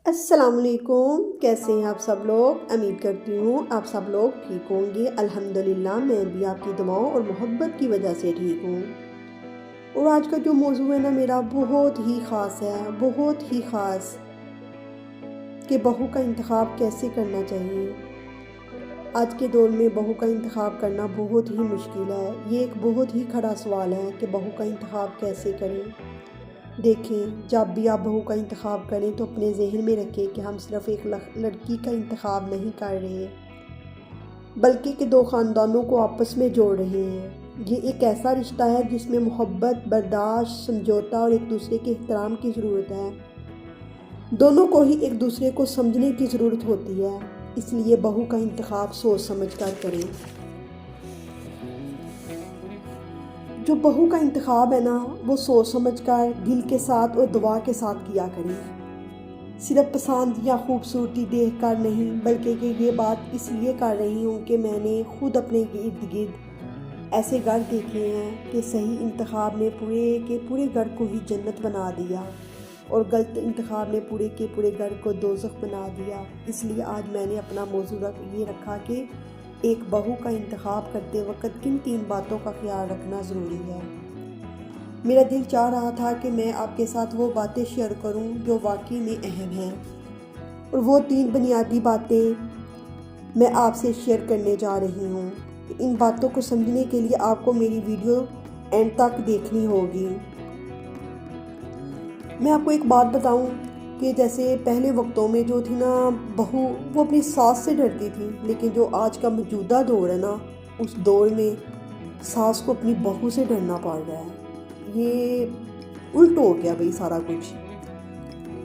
السلام علیکم، کیسے ہیں آپ سب لوگ؟ امید کرتی ہوں آپ سب لوگ ٹھیک ہوں گے۔ الحمدللہ میں بھی آپ کی دعاؤں اور محبت کی وجہ سے ٹھیک ہوں۔ اور آج کا جو موضوع ہے نا میرا بہت ہی خاص ہے، بہت ہی خاص، کہ بہو کا انتخاب کیسے کرنا چاہیے۔ آج کے دور میں بہو کا انتخاب کرنا بہت ہی مشکل ہے۔ یہ ایک بہت ہی کھڑا سوال ہے کہ بہو کا انتخاب کیسے کریں۔ دیکھیں، جب بھی آپ بہو کا انتخاب کریں تو اپنے ذہن میں رکھیں کہ ہم صرف ایک لڑکی کا انتخاب نہیں کر رہے، بلکہ کہ دو خاندانوں کو آپس میں جوڑ رہے ہیں۔ یہ ایک ایسا رشتہ ہے جس میں محبت، برداشت، سمجھوتا اور ایک دوسرے کے احترام کی ضرورت ہے۔ دونوں کو ہی ایک دوسرے کو سمجھنے کی ضرورت ہوتی ہے، اس لیے بہو کا انتخاب سوچ سمجھ کر کریں۔ جو بہو کا انتخاب ہے نا وہ سوچ سمجھ کر، دل کے ساتھ اور دعا کے ساتھ کیا کریں۔ صرف پسند یا خوبصورتی دیکھ کر نہیں، بلکہ کہ یہ بات اس لیے کر رہی ہوں کہ میں نے خود اپنے ارد گرد ایسے گھر دیکھے ہیں کہ صحیح انتخاب نے پورے کے پورے گھر کو ہی جنت بنا دیا، اور غلط انتخاب نے پورے کے پورے گھر کو دوزخ بنا دیا۔ اس لیے آج میں نے اپنا موضوع یہ رکھا کہ ایک بہو کا انتخاب کرتے وقت کن 3 باتوں کا خیال رکھنا ضروری ہے۔ میرا دل چاہ رہا تھا کہ میں آپ کے ساتھ وہ باتیں شیئر کروں جو واقعی میں اہم ہیں، اور وہ 3 بنیادی باتیں میں آپ سے شیئر کرنے جا رہی ہوں۔ ان باتوں کو سمجھنے کے لیے آپ کو میری ویڈیو اینڈ تک دیکھنی ہوگی۔ میں آپ کو ایک بات بتاؤں کہ جیسے پہلے وقتوں میں جو تھی نا بہو، وہ اپنی ساس سے ڈرتی تھی، لیکن جو آج کا موجودہ دور ہے نا، اس دور میں ساس کو اپنی بہو سے ڈرنا پڑ رہا ہے۔ یہ الٹ ہو گیا بھئی سارا کچھ۔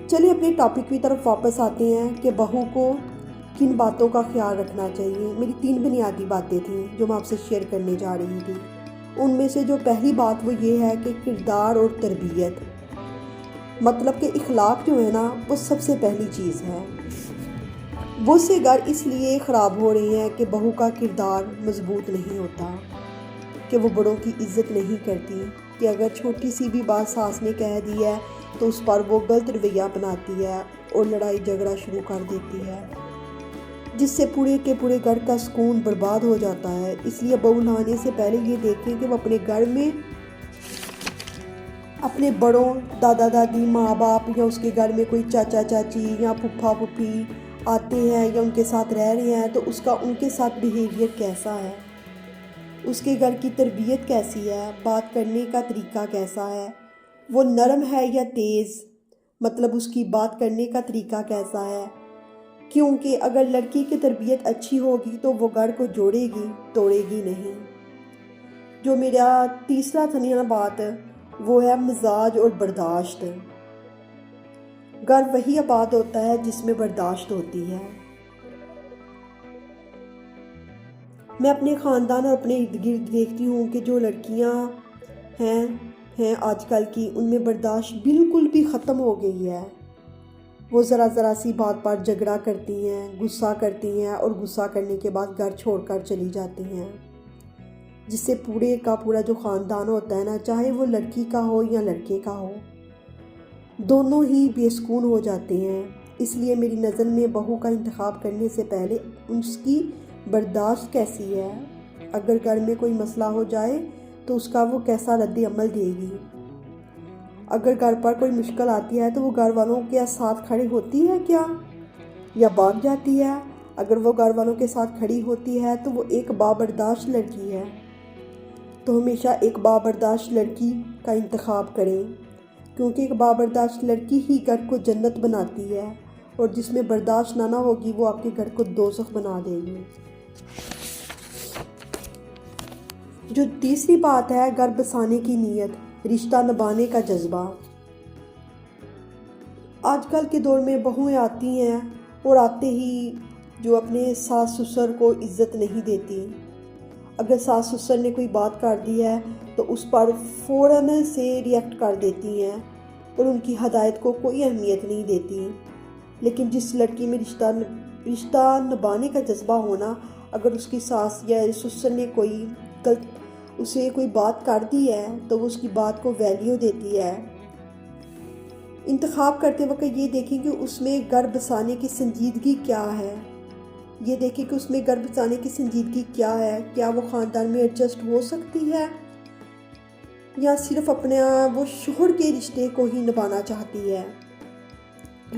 چلیے اپنے ٹاپک کی طرف واپس آتے ہیں کہ بہو کو کن باتوں کا خیال رکھنا چاہیے۔ میری 3 بنیادی باتیں تھیں جو میں آپ سے شیئر کرنے جا رہی تھی۔ ان میں سے جو پہلی بات وہ یہ ہے کہ کردار اور تربیت، مطلب کہ اخلاق جو ہے نا وہ سب سے پہلی چیز ہے۔ بہت سے گھر اس لیے خراب ہو رہے ہیں کہ بہو کا کردار مضبوط نہیں ہوتا، کہ وہ بڑوں کی عزت نہیں کرتی، کہ اگر چھوٹی سی بھی بات ساس نے کہہ دی ہے تو اس پر وہ غلط رویہ اپناتی ہے اور لڑائی جھگڑا شروع کر دیتی ہے، جس سے پورے کے پورے گھر کا سکون برباد ہو جاتا ہے۔ اس لیے بہو لانے سے پہلے یہ دیکھیں کہ وہ اپنے گھر میں اپنے بڑوں، دادا دادی، ماں باپ، یا اس کے گھر میں کوئی چاچا چاچی یا پھپھا پھوپھی آتے ہیں یا ان کے ساتھ رہ رہے ہیں تو اس کا ان کے ساتھ بیہیویئر کیسا ہے، اس کے گھر کی تربیت کیسی ہے، بات کرنے کا طریقہ کیسا ہے، وہ نرم ہے یا تیز، مطلب اس کی بات کرنے کا طریقہ کیسا ہے۔ کیونکہ اگر لڑکی کی تربیت اچھی ہوگی تو وہ گھر کو جوڑے گی، توڑے گی نہیں۔ جو میرا تیسرا تھا نا بات، وہ ہے مزاج اور برداشت۔ گھر وہی آباد ہوتا ہے جس میں برداشت ہوتی ہے۔ میں اپنے خاندان اور اپنے ارد گرد دیکھتی ہوں کہ جو لڑکیاں ہیں آج کل کی، ان میں برداشت بالکل بھی ختم ہو گئی ہے۔ وہ ذرا سی بات پر جھگڑا کرتی ہیں، غصہ کرتی ہیں، اور غصہ کرنے کے بعد گھر چھوڑ کر چلی جاتی ہیں، جس سے پورے کا پورا جو خاندان ہوتا ہے نا، چاہے وہ لڑکی کا ہو یا لڑکے کا ہو، دونوں ہی بے سکون ہو جاتے ہیں۔ اس لیے میری نظر میں بہو کا انتخاب کرنے سے پہلے اس کی برداشت کیسی ہے، اگر گھر میں کوئی مسئلہ ہو جائے تو اس کا وہ کیسا رد عمل دے گی، اگر گھر پر کوئی مشکل آتی ہے تو وہ گھر والوں کے ساتھ کھڑی ہوتی ہے کیا، یا بھاگ جاتی ہے۔ اگر وہ گھر والوں کے ساتھ کھڑی ہوتی ہے تو وہ ایک بابرداشت لڑکی ہے۔ تو ہمیشہ ایک بابرداشت لڑکی کا انتخاب کریں، کیونکہ ایک بابرداشت لڑکی ہی گھر کو جنت بناتی ہے، اور جس میں برداشت نہ ہوگی وہ آپ کے گھر کو دوزخ بنا دے گی۔ جو تیسری بات ہے، گھر بسانے کی نیت، رشتہ نبھانے کا جذبہ۔ آج کل کے دور میں بہویں آتی ہیں اور آتے ہی جو اپنے ساس سسر کو عزت نہیں دیتی۔ اگر ساس سسر نے کوئی بات کر دی ہے تو اس پر فوراً سے ریئیکٹ کر دیتی ہیں اور ان کی ہدایت کو کوئی اہمیت نہیں دیتی۔ لیکن جس لڑکی میں رشتہ نبھانے کا جذبہ ہونا، اگر اس کی ساس یا سسر نے اسے کوئی بات کر دی ہے تو وہ اس کی بات کو ویلیو دیتی ہے، انتخاب کرتے وقت یہ دیکھیں کہ اس میں گھر بسانے کی سنجیدگی کیا ہے، یہ دیکھیں کہ اس میں گھر بسانے کی سنجیدگی کیا ہے، کیا وہ خاندان میں ایڈجسٹ ہو سکتی ہے یا صرف اپنے وہ شوہر کے رشتے کو ہی نبھانا چاہتی ہے،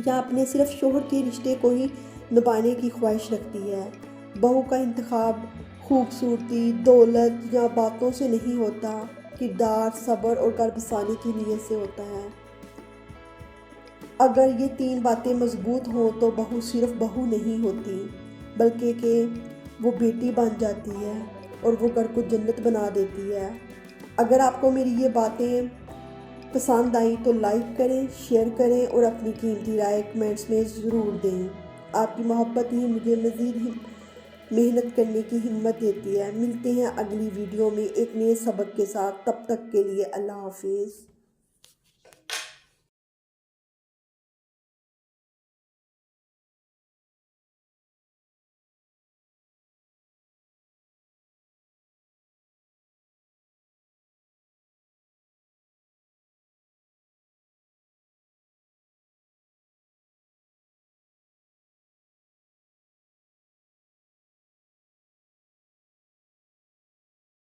یا اپنے صرف شوہر کے رشتے کو ہی نبھانے کی خواہش رکھتی ہے۔ بہو کا انتخاب خوبصورتی، دولت یا باتوں سے نہیں ہوتا، کردار، صبر اور گھر بسانے کی نیت سے ہوتا ہے۔ اگر یہ 3 باتیں مضبوط ہوں تو بہو صرف بہو نہیں ہوتی بلکہ کہ وہ بیٹی بن جاتی ہے اور وہ گھر کو جنت بنا دیتی ہے۔ اگر آپ کو میری یہ باتیں پسند آئیں تو لائک کریں، شیئر کریں اور اپنی قیمتی رائے کمنٹس میں ضرور دیں۔ آپ کی محبت ہی مجھے مزید محنت کرنے کی ہمت دیتی ہے۔ ملتے ہیں اگلی ویڈیو میں ایک نئے سبق کے ساتھ، تب تک کے لیے اللہ حافظ۔